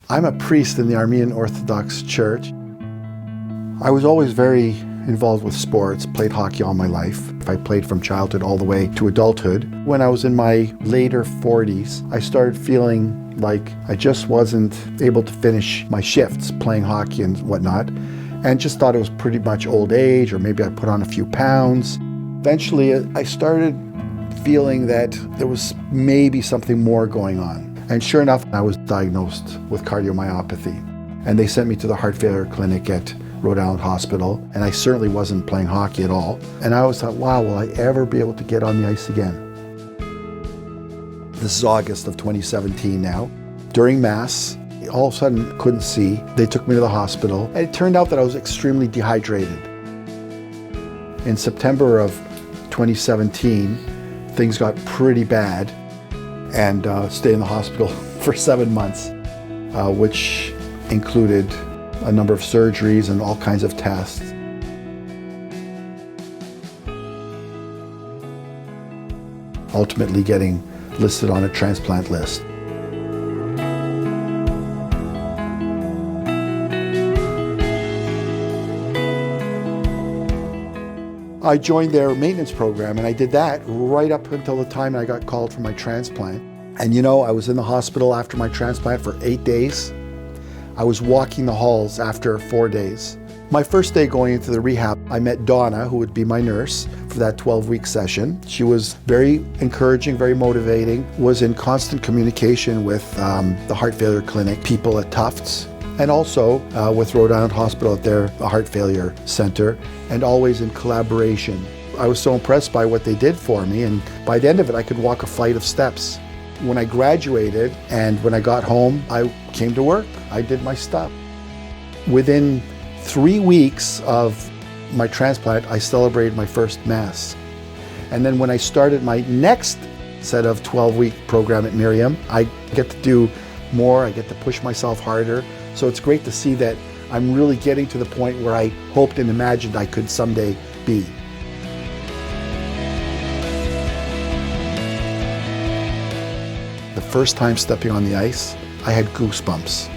I'm a priest in the Armenian Orthodox Church. I was always very involved with sports, played hockey all my life. I played from childhood all the way to adulthood. When I was in my later 40s, I started feeling like I just wasn't able to finish my shifts playing hockey and whatnot, and just thought it was pretty much old age, or maybe I put on a few pounds. Eventually, I started feeling that there was maybe something more going on. And sure enough, I was diagnosed with cardiomyopathy. And they sent me to the heart failure clinic at Rhode Island Hospital. And I certainly wasn't playing hockey at all. And I always thought, wow, will I ever be able to get on the ice again? This is August of 2017 now. During Mass, all of a sudden couldn't see. They took me to the hospital. And it turned out that I was extremely dehydrated. In September of 2017, things got pretty bad, and stayed in the hospital for 7 months, which included a number of surgeries and all kinds of tests. Ultimately getting listed on a transplant list. I joined their maintenance program, and I did that right up until the time I got called for my transplant. And you know, I was in the hospital after my transplant for 8 days. I was walking the halls after 4 days. My first day going into the rehab, I met Donna, who would be my nurse for that 12-week session. She was very encouraging, very motivating, was in constant communication with the heart failure clinic people at Tufts, and also with Rhode Island Hospital at their heart failure center, and always in collaboration. I was so impressed by what they did for me, and by the end of it, I could walk a flight of steps. When I graduated and when I got home, I came to work. I did my stuff. Within 3 weeks of my transplant, I celebrated my first Mass. And then when I started my next set of 12-week program at Miriam, I get to do more, I get to push myself harder. So it's great to see that I'm really getting to the point where I hoped and imagined I could someday be. The first time stepping on the ice, I had goosebumps.